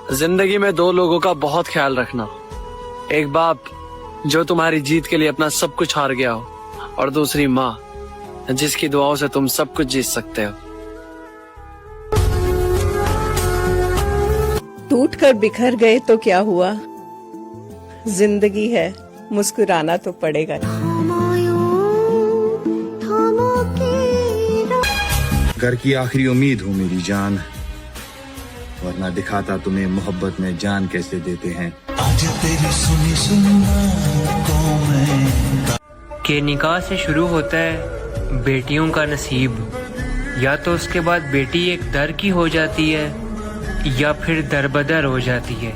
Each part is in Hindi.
जिंदगी में दो लोगों का बहुत ख्याल रखना। एक बाप जो तुम्हारी जीत के लिए अपना सब कुछ हार गया हो, और दूसरी माँ जिसकी दुआओं से तुम सब कुछ जीत सकते हो। टूट कर बिखर गए तो क्या हुआ, जिंदगी है, मुस्कुराना तो पड़ेगा। घर की आखिरी उम्मीद हूँ मेरी जान, वरना दिखाता तुम्हें मोहब्बत में जान कैसे देते हैं। आज तेरी सुनी के निकाह से शुरू होता है बेटियों का नसीब, या तो उसके बाद बेटी एक दर की हो जाती है या फिर दरबदर हो जाती है।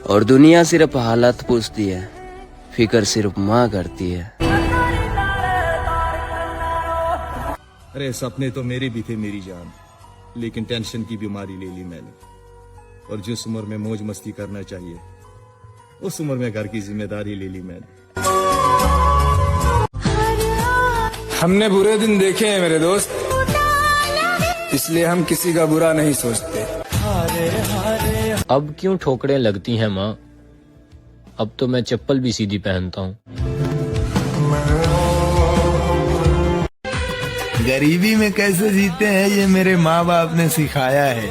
और दुनिया सिर्फ हालात पूछती है, फिक्र सिर्फ माँ करती है। अरे सपने तो मेरे भी थे मेरी जान, लेकिन टेंशन की बीमारी ले ली मैंने। और जिस उम्र में मौज मस्ती करना चाहिए, उस उम्र में घर की जिम्मेदारी ले ली मैंने। हमने बुरे दिन देखे हैं मेरे दोस्त, इसलिए हम किसी का बुरा नहीं सोचते। अब क्यों ठोकरें लगती हैं माँ, अब तो मैं चप्पल भी सीधी पहनता हूँ। गरीबी में कैसे जीते हैं ये मेरे माँ बाप ने सिखाया है,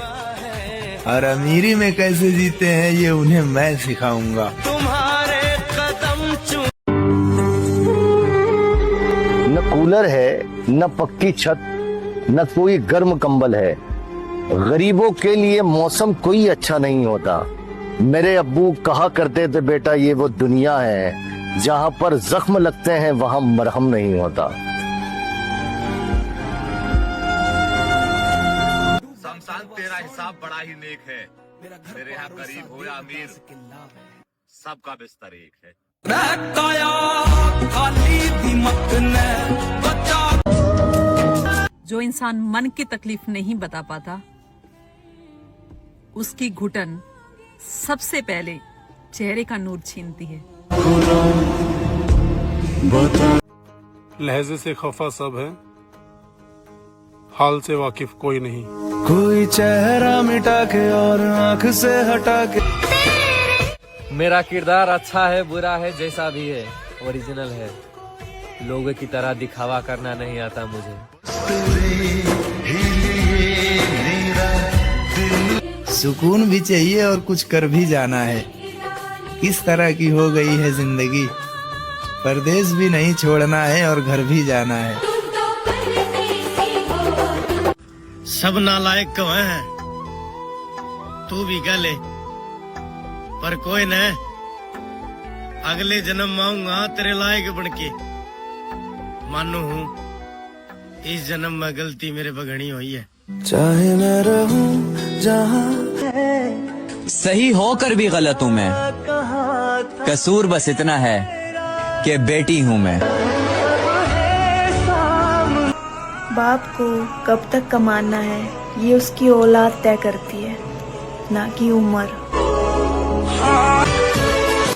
और अमीरी में कैसे जीते हैं ये उन्हें मैं सिखाऊंगा। तुम्हारे कदम न कूलर है, न पक्की छत, न कोई गर्म कंबल है। गरीबों के लिए मौसम कोई अच्छा नहीं होता। मेरे अब्बू कहा करते थे, बेटा ये वो दुनिया है जहाँ पर जख्म लगते हैं वहाँ मरहम नहीं होता। तेरा हिसाब बड़ा ही नेक है, मेरे यहाँ गरीब हो या अमीर, सबका बिस्तर एक है। जो इंसान मन की तकलीफ नहीं बता पाता, उसकी घुटन सबसे पहले चेहरे का नूर छीनती है। लहजे से खफा सब है, हाल से वाकिफ कोई नहीं। कोई चेहरा मिटा के और आंख से हटा के। मेरा किरदार अच्छा है बुरा है जैसा भी है, ओरिजिनल है। लोगों की तरह दिखावा करना नहीं आता मुझे। सुकून भी चाहिए और कुछ कर भी जाना है। किस तरह की हो गई है जिंदगी, परदेश भी नहीं छोड़ना है और घर भी जाना है। सब नालायक कौन है, तू भी गले पर कोई न, अगले जन्म आऊंगा तेरे लायक बनके। मानू हूँ इस जन्म में गलती मेरे बगड़ी हुई है। चाहे मैं रहूं जहाँ सही होकर भी गलत हूँ मैं, कसूर बस इतना है कि बेटी हूँ मैं। बाप को कब तक कमाना है ये उसकी औलाद तय करती है, ना कि उम्र।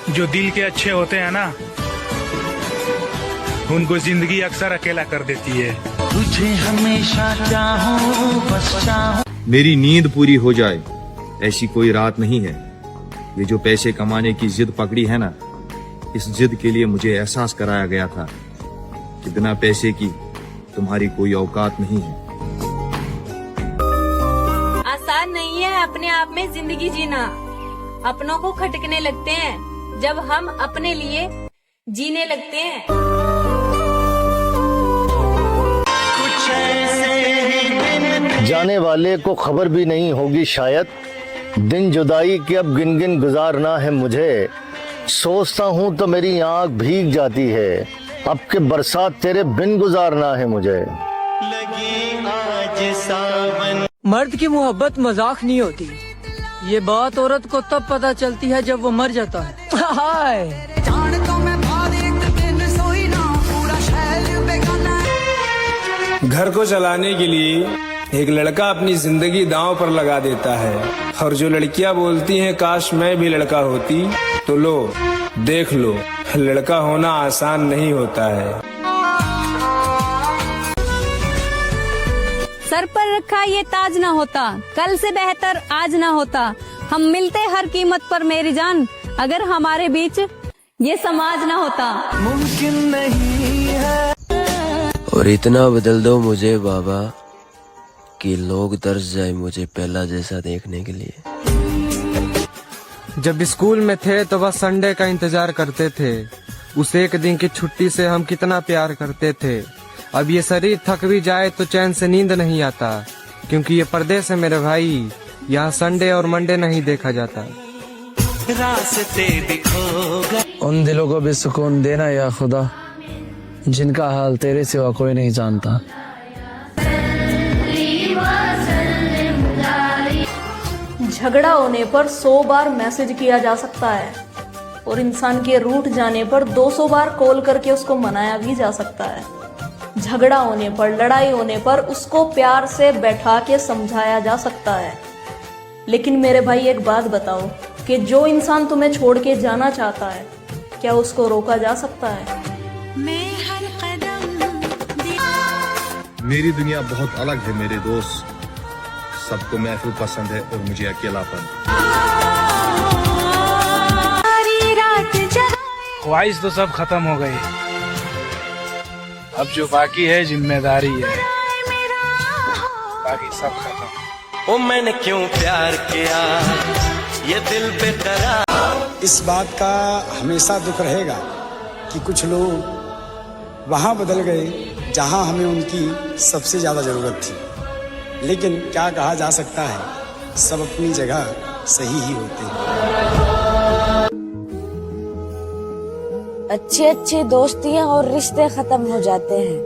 जो दिल के अच्छे होते हैं ना, उनको जिंदगी अक्सर अकेला कर देती है। तुझे हमेशा चाहूं बस चाहूं। मेरी नींद पूरी हो जाए ऐसी कोई रात नहीं है। ये जो पैसे कमाने की जिद पकड़ी है ना, इस जिद के लिए मुझे एहसास कराया गया था कि बिना पैसे की तुम्हारी कोई औकात नहीं है। आसान नहीं है अपने आप में जिंदगी जीना। अपनों को खटकने लगते हैं जब हम अपने लिए जीने लगते हैं। जाने वाले को खबर भी नहीं होगी शायद, दिन जुदाई के अब गिन गिन गुजारना है मुझे। सोचता हूँ तो मेरी आँख भीग जाती है, अब के बरसात तेरे बिन गुजारना है मुझे। लगी आज सावन। मर्द की मोहब्बत मजाक नहीं होती, ये बात औरत को तब पता चलती है जब वो मर जाता है। हाय घर को चलाने के लिए एक लड़का अपनी जिंदगी दांव पर लगा देता है, और जो लड़कियां बोलती हैं काश मैं भी लड़का होती, तो लो देख लो, लड़का होना आसान नहीं होता है। सर पर रखा ये ताज ना होता, कल से बेहतर आज ना होता। हम मिलते हर कीमत पर मेरी जान, अगर हमारे बीच ये समाज ना होता। मुमकिन नहीं है। और इतना बदल दो मुझे बाबा कि लोग तरस जाए मुझे पहला जैसा देखने के लिए। जब स्कूल में थे तो बस संडे का इंतजार करते थे, उस एक दिन की छुट्टी से हम कितना प्यार करते थे। अब ये शरीर थक भी जाए तो चैन से नींद नहीं आता, क्योंकि ये परदेस है मेरे भाई, यहाँ संडे और मंडे नहीं देखा जाता। रास्ते दिखोगा। उन दिलों को भी सुकून देना या खुदा, जिनका हाल तेरे सिवा कोई नहीं जानता। झगड़ा होने पर 100 बार मैसेज किया जा सकता है और इंसान के रूठ जाने पर 200 बार कॉल करके उसको मनाया भी जा सकता है। झगड़ा होने पर, लड़ाई होने पर उसको प्यार से बैठा के समझाया जा सकता है। लेकिन मेरे भाई एक बात बताओ कि जो इंसान तुम्हें छोड़ के जाना चाहता है, क्या उसको रोका जा सकता है? मेरी दुनिया बहुत अलग है मेरे दोस्त, सबको महफूज पसंद है और मुझे अकेलापन। ख्वाहिश तो सब खत्म हो गई, अब जो बाकी है जिम्मेदारी है, बाकी सब खत्म। ओ मैंने क्यों प्यार किया ये दिल पे करार। इस बात का हमेशा दुख रहेगा कि कुछ लोग वहाँ बदल गए जहाँ हमें उनकी सबसे ज्यादा जरूरत थी। लेकिन क्या कहा जा सकता है, सब अपनी जगह सही ही होते हैं। अच्छी अच्छी दोस्तियां और रिश्ते खत्म हो जाते हैं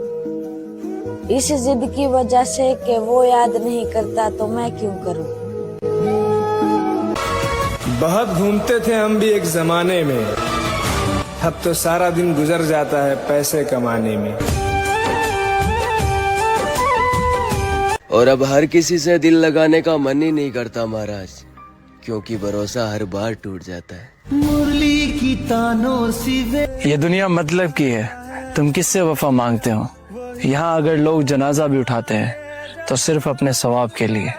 इस जिद की वजह से कि वो याद नहीं करता तो मैं क्यों करूं। बहुत घूमते थे हम भी एक जमाने में, अब तो सारा दिन गुजर जाता है पैसे कमाने में। और अब हर किसी से दिल लगाने का मन ही नहीं करता महाराज, क्योंकि भरोसा हर बार टूट जाता है। मुरली की तानों सी ये दुनिया मतलब की है, तुम किससे वफा मांगते हो। यहाँ अगर लोग जनाजा भी उठाते हैं तो सिर्फ अपने सवाब के लिए।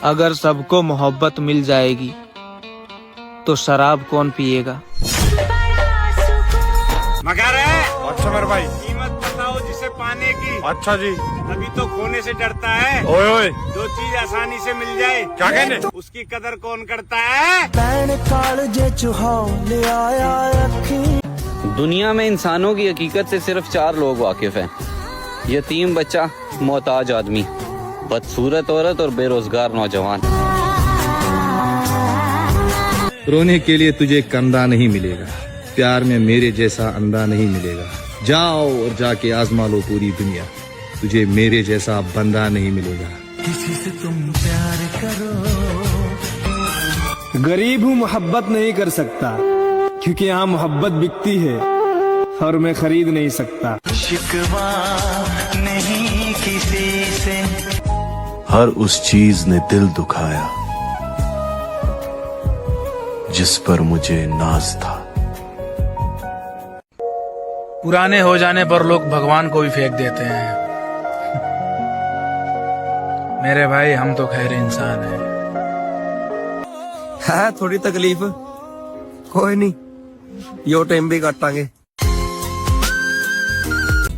अगर सबको मोहब्बत मिल जाएगी तो शराब कौन पिएगा। मगर अच्छा मेरे भाई, कीमत बताओ जिसे पाने की। अच्छा जी। अभी तो खोने से डरता है। ओए ओए। जो चीज आसानी से मिल जाए, क्या कहने, उसकी कदर कौन करता है। दुनिया में इंसानों की हकीकत से सिर्फ 4 लोग वाकिफ हैं। यतीम बच्चा, मोहताज आदमी, बदसूरत औरत और बेरोजगार नौजवान। रोने के लिए तुझे कंधा नहीं मिलेगा, प्यार में मेरे जैसा अंधा नहीं मिलेगा। जाओ और जाके आजमा लो पूरी दुनिया, तुझे मेरे जैसा बंदा नहीं मिलेगा। किसी से तुम प्यार करो। गरीब हूँ मोहब्बत नहीं कर सकता, क्योंकि यहाँ मोहब्बत बिकती है और मैं खरीद नहीं सकता। शिकवा नहीं किसी से। हर उस चीज ने दिल दुखाया जिस पर मुझे नाज था। पुराने हो जाने पर लोग भगवान को भी फेंक देते हैं। मेरे भाई हम तो खैर इंसान हैं। है थोड़ी तकलीफ, कोई नहीं, यो टाइम भी काटांगे।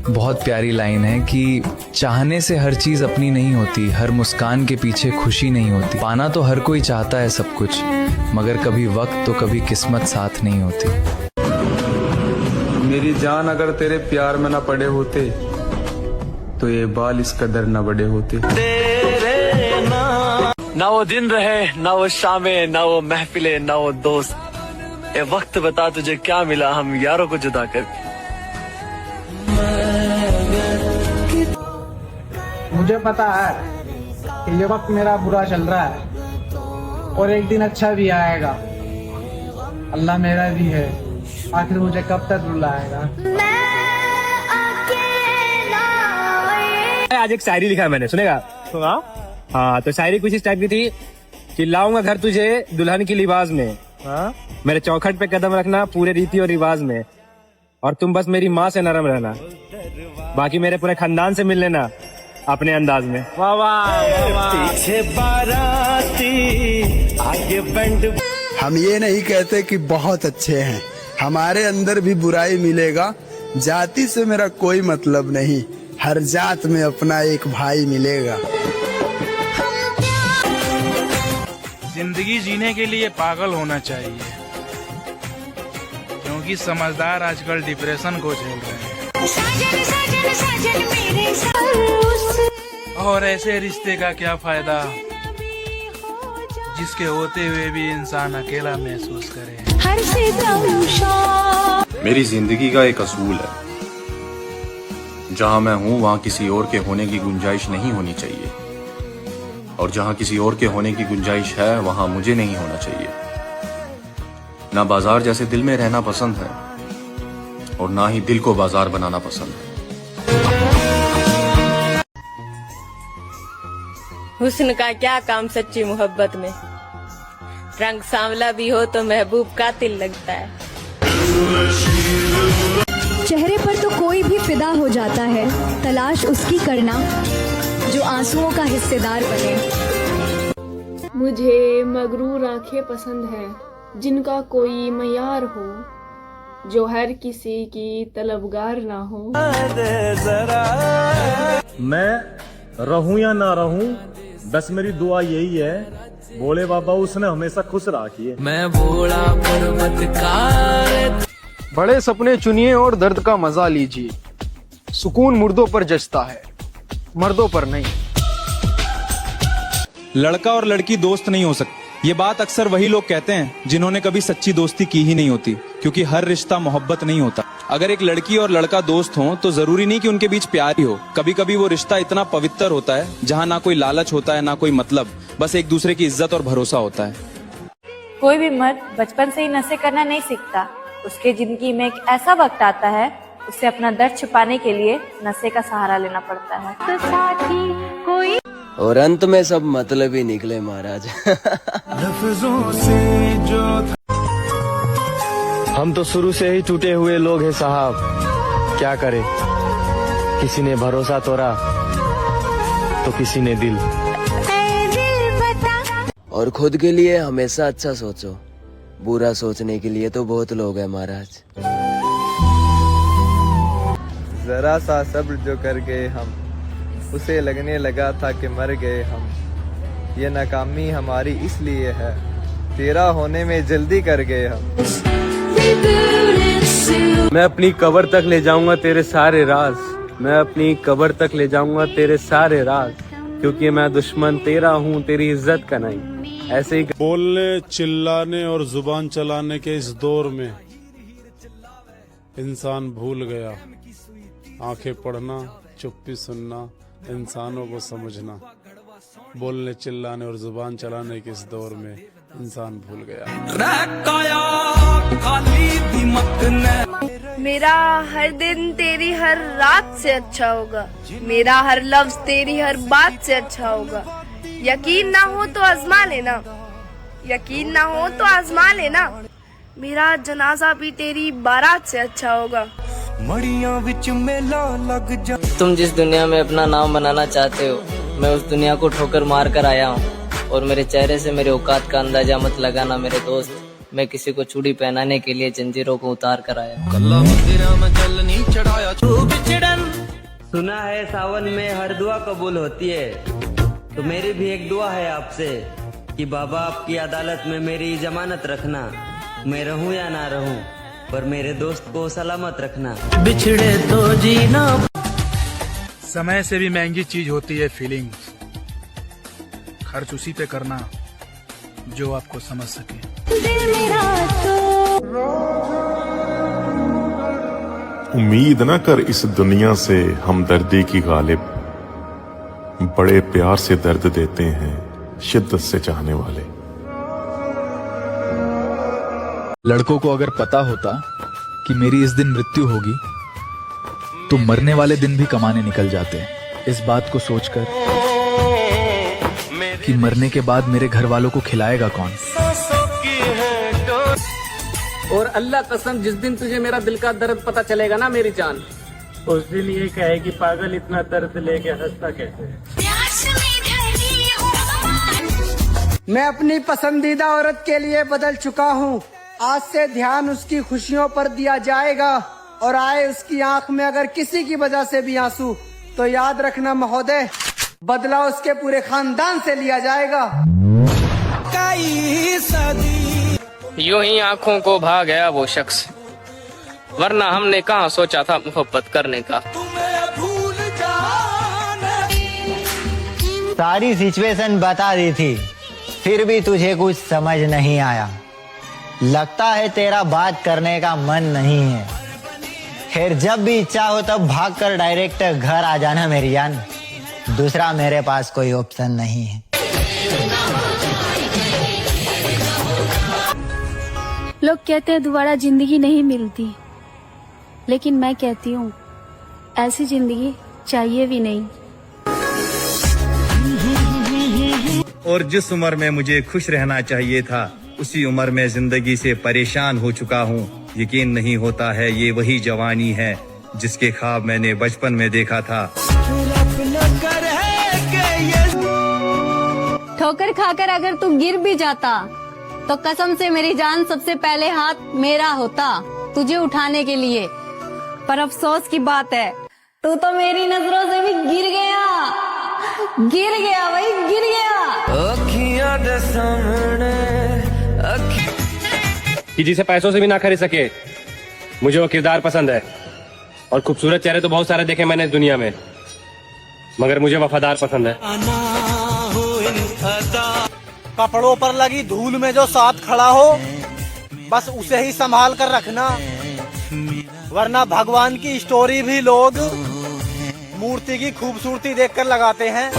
बहुत प्यारी लाइन है कि चाहने से हर चीज अपनी नहीं होती, हर मुस्कान के पीछे खुशी नहीं होती। पाना तो हर कोई चाहता है सब कुछ, मगर कभी वक्त तो कभी किस्मत साथ नहीं होती। मेरी जान अगर तेरे प्यार में ना पड़े होते तो ये बाल इस कदर न बड़े होते। ना वो दिन रहे, ना वो शामें, ना वो महफिलें, ना वो दोस्त। ए वक्त बता तुझे क्या मिला हम यारों को जुदा करके। मुझे पता है कि ये वक्त मेरा बुरा चल रहा है और एक दिन अच्छा भी आएगा। अल्लाह मेरा भी है, आखिर मुझे कब तक रुलाएगा। आज एक शायरी लिखा है मैंने, सुनेगा? हाँ, तो शायरी कुछ इस टाइप की थी कि लाऊंगा घर तुझे दुल्हन की लिबास में, मेरे चौखट पे कदम रखना पूरे रीति और रिवाज में, और तुम बस मेरी माँ से नरम रहना, बाकी मेरे पूरे खानदान से मिल लेना अपने अंदाज में। वाह वाह वाह। पीछे बाराती आगे बैंड। हम ये नहीं कहते कि बहुत अच्छे हैं, हमारे अंदर भी बुराई मिलेगा। जाति से मेरा कोई मतलब नहीं, हर जात में अपना एक भाई मिलेगा। जिंदगी जीने के लिए पागल होना चाहिए, क्योंकि समझदार आजकल डिप्रेशन को झेल रहे हैं। और ऐसे रिश्ते का क्या फायदा जिसके होते हुए भी इंसान अकेला महसूस करे। मेरी जिंदगी का एक असूल है, जहां मैं हूं वहां किसी और के होने की गुंजाइश नहीं होनी चाहिए, और जहां किसी और के होने की गुंजाइश है वहां मुझे नहीं होना चाहिए। ना बाजार जैसे दिल में रहना पसंद है, और ना ही दिल को बाजार बनाना पसंद है। हुस्न का क्या काम सच्ची मोहब्बत में, रंग सांवला भी हो तो महबूब कातिल लगता है। चेहरे पर तो कोई भी फिदा हो जाता है, तलाश उसकी करना जो आंसुओं का हिस्सेदार बने। मुझे मगरूर आंखें पसंद है, जिनका कोई मयार हो, जो हर किसी की तलबगार ना हो। मैं रहूं या ना रहूं, बस मेरी दुआ यही है, बोले बाबा उसने हमेशा खुश रखिए। मैं भोला पर्वतकार। बड़े सपने चुनिए और दर्द का मजा लीजिए, सुकून मुर्दों पर जचता है, मर्दों पर नहीं। लड़का और लड़की दोस्त नहीं हो सकते, ये बात अक्सर वही लोग कहते हैं जिन्होंने कभी सच्ची दोस्ती की ही नहीं होती, क्योंकि हर रिश्ता मोहब्बत नहीं होता। अगर एक लड़की और लड़का दोस्त हों तो जरूरी नहीं कि उनके बीच प्यार ही हो, कभी कभी वो रिश्ता इतना पवित्र होता है जहाँ ना कोई लालच होता है ना कोई मतलब, बस एक दूसरे की इज्जत और भरोसा होता है। कोई भी मर्द बचपन से ही नशे करना नहीं सीखता, उसके जिंदगी में एक ऐसा वक्त आता है उसे अपना दर्द छुपाने के लिए नशे का सहारा लेना पड़ता है। तो साथी कोई और अंत में सब मतलब ही निकले महाराज। लफ्जों से जो हम तो शुरू से ही टूटे हुए लोग हैं साहब, क्या करें, किसी ने भरोसा तोड़ा तो किसी ने दिल। और खुद के लिए हमेशा अच्छा सोचो, बुरा सोचने के लिए तो बहुत लोग हैं महाराज। जरा सा सब्र जो कर गए हम, उसे लगने लगा था कि मर गए हम। ये नाकामी हमारी इसलिए है, तेरा होने में जल्दी कर गए हम। मैं अपनी कब्र तक ले जाऊंगा तेरे सारे राज, मैं अपनी कब्र तक ले जाऊंगा तेरे सारे राज, क्योंकि मैं दुश्मन तेरा हूँ, तेरी इज्जत का नहीं। ऐसे ही बोलने चिल्लाने और जुबान चलाने के इस दौर में इंसान भूल गया आंखें पढ़ना, चुप्पी सुनना, इंसानों को समझना। बोलने चिल्लाने और जुबान चलाने के इस दौर में इंसान भूल गया। मेरा हर दिन तेरी हर रात से अच्छा होगा, मेरा हर लफ्ज तेरी हर बात से अच्छा होगा। यकीन ना हो तो आजमा लेना, यकीन ना हो तो आजमा लेना, मेरा जनाजा भी तेरी बारात से अच्छा होगा। मड़ियां विच मेला लग जा। तुम जिस दुनिया में अपना नाम बनाना चाहते हो, मैं उस दुनिया को ठोकर मार कर आया हूँ, और मेरे चेहरे से मेरे औकात का अंदाजा मत लगाना मेरे दोस्त। मैं किसी को चूड़ी पहनाने के लिए जंजीरों को उतार कर आया। सुना है सावन में हर दुआ कबूल होती है, तो मेरी भी एक दुआ है आपसे कि बाबा आपकी अदालत में मेरी जमानत रखना। मैं रहूं या ना रहूं, पर मेरे दोस्त को सलामत रखना। बिछड़े तो जीना। समय से भी महंगी चीज होती है फीलिंग्स, खर्च उसी पे करना जो आपको समझ सके। उम्मीद न कर इस दुनिया से हमदर्दी की गालिब, बड़े प्यार से दर्द देते हैं शिद्दत से चाहने वाले। लड़कों को अगर पता होता कि मेरी इस दिन मृत्यु होगी तो मरने वाले दिन भी कमाने निकल जाते हैं, इस बात को सोचकर कि मरने के बाद मेरे घर वालों को खिलाएगा कौन। और अल्लाह कसम जिस दिन तुझे मेरा दिल का दर्द पता चलेगा ना मेरी जान, उस दिन ये कहेगी पागल इतना दर्द लेके हंसता कैसे। मैं अपनी पसंदीदा औरत के लिए बदल चुका हूँ। आज से ध्यान उसकी खुशियों पर दिया जाएगा और आए उसकी आंख में अगर किसी की वजह से भी आंसू तो याद रखना महोदय, बदला उसके पूरे खानदान से लिया जाएगा। यूं ही आंखों को भा गया वो शख्स, वरना हमने कहाँ सोचा था मोहब्बत करने का। सारी सिचुएशन बता दी थी, फिर भी तुझे कुछ समझ नहीं आया। लगता है तेरा बात करने का मन नहीं है। खैर, जब भी इच्छा हो तब भागकर डायरेक्ट घर आ जाना मेरी जान, दूसरा मेरे पास कोई ऑप्शन नहीं है। लोग कहते हैं दोबारा जिंदगी नहीं मिलती, लेकिन मैं कहती हूँ ऐसी जिंदगी चाहिए भी नहीं। और जिस उम्र में मुझे खुश रहना चाहिए था, उसी उम्र में जिंदगी से परेशान हो चुका हूँ। यकीन नहीं होता है ये वही जवानी है जिसके ख्वाब मैंने बचपन में देखा था। ठोकर खाकर अगर तू गिर भी जाता तो कसम से मेरी जान सबसे पहले हाथ मेरा होता तुझे उठाने के लिए। पर अफसोस की बात है, तू तो मेरी नजरों से भी गिर गया भाई, गिर गया। कि जिसे पैसों से भी ना खरीद सके, मुझे वो किरदार पसंद है। और खूबसूरत चेहरे तो बहुत सारे देखे मैंने दुनिया में, मगर मुझे वफादार पसंद है। कपड़ों पर लगी धूल में जो साथ खड़ा हो, बस उसे ही संभाल कर रखना, वरना भगवान की स्टोरी भी लोग मूर्ति की खूबसूरती देखकर लगाते हैं।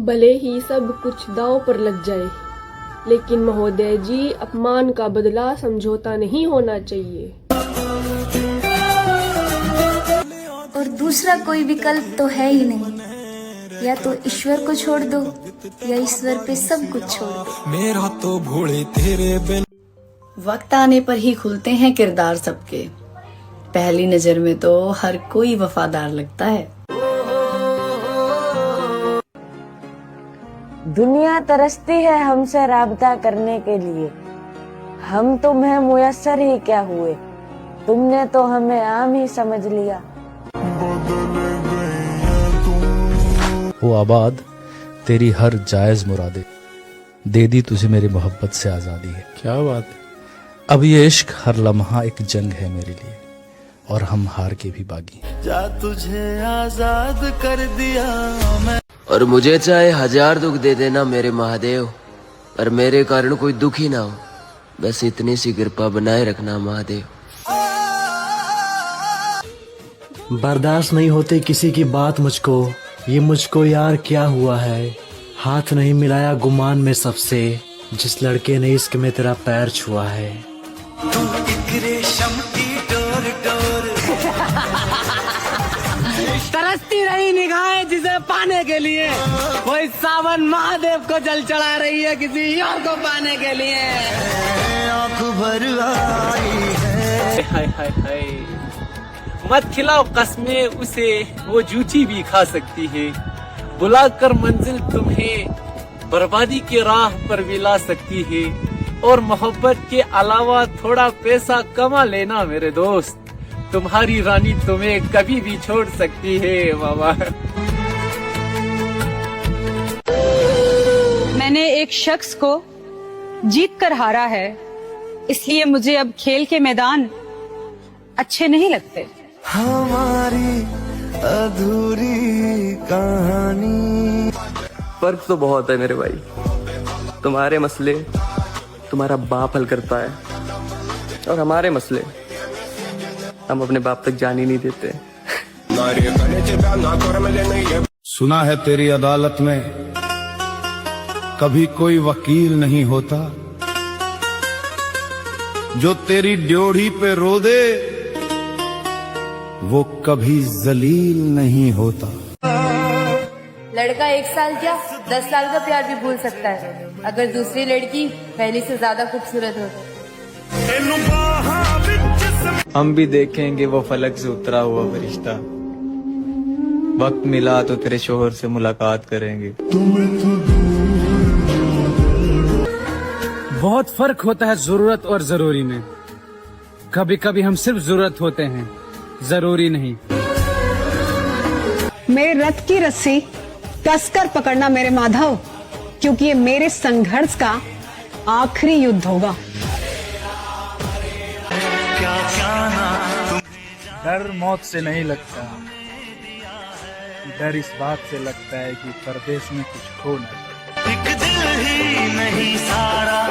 भले ही सब कुछ दांव पर लग जाए, लेकिन महोदय जी, अपमान का बदला समझौता नहीं होना चाहिए। और दूसरा कोई विकल्प तो है ही नहीं, या तो ईश्वर को छोड़ दो या ईश्वर पे सब कुछ छोड़ दो। मेरा तो भोले तेरे बिन। वक्त आने पर ही खुलते हैं किरदार सबके, पहली नजर में तो हर कोई वफादार लगता है। दुनिया तरसती है हमसे राबता करने के लिए, हम तुम्हें मुयस्सर ही क्या हुए, तुमने तो हमें आम ही समझ लिया। वो आबाद तेरी हर जायज मुरादे, दे दी तुझे मेरी मोहब्बत से आजादी है। क्या बात है। अब ये इश्क हर लम्हा एक जंग है मेरे लिए, और हम हार के भी बागी। जा तुझे आजाद कर दिया मैं। और मुझे चाहे 1000 दुख दे देना मेरे महादेव, पर मेरे कारण कोई दुखी ना हो, बस इतनी सी कृपा बनाए रखना महादेव। बर्दाश्त नहीं होती किसी की बात मुझको, ये मुझको यार क्या हुआ है। हाथ नहीं मिलाया गुमान में सबसे, जिस लड़के ने इश्क में तेरा पैर छुआ है। तू एक रेशम की डोर डोर। तरसती रही निगाहें जिसे पाने के लिए, कोई सावन महादेव को जल चढ़ा रही है किसी और को पाने के लिए। आँख भर आई है। हाय हाय हाय, मत खिलाओ कसमें उसे, वो झूठी भी खा सकती है। बुलाकर मंजिल तुम्हें बर्बादी की राह पर भी ला सकती है। और मोहब्बत के अलावा थोड़ा पैसा कमा लेना मेरे दोस्त, तुम्हारी रानी तुम्हें कभी भी छोड़ सकती है बाबा। मैंने एक शख्स को जीत कर हारा है, इसलिए मुझे अब खेल के मैदान अच्छे नहीं लगते। हमारी अधूरी कहानी। फर्क तो बहुत है मेरे भाई, तुम्हारे मसले तुम्हारा बाप हल करता है, और हमारे मसले हम अपने बाप तक जान ही नहीं देते। सुना है तेरी अदालत में कभी कोई वकील नहीं होता, जो तेरी ड्योढ़ी पे रो दे वो कभी जलील नहीं होता। लड़का 1 साल क्या 10 साल का प्यार भी भूल सकता है, अगर दूसरी लड़की पहले से ज्यादा खूबसूरत हो। हम भी देखेंगे वो फलक से उतरा हुआ फरिश्ता। वक्त मिला तो तेरे शोहर से मुलाकात करेंगे। बहुत फर्क होता है जरूरत और जरूरी में। कभी कभी हम सिर्फ जरूरत होते हैं, जरूरी नहीं। मेरे रथ की रस्सी कसकर पकड़ना मेरे माधव, क्योंकि ये मेरे संघर्ष का आखिरी युद्ध होगा। डर मौत से नहीं लगता, डर इस बात से लगता है कि परदेश में कुछ खो न जाए। एक दिल ही नहीं सारा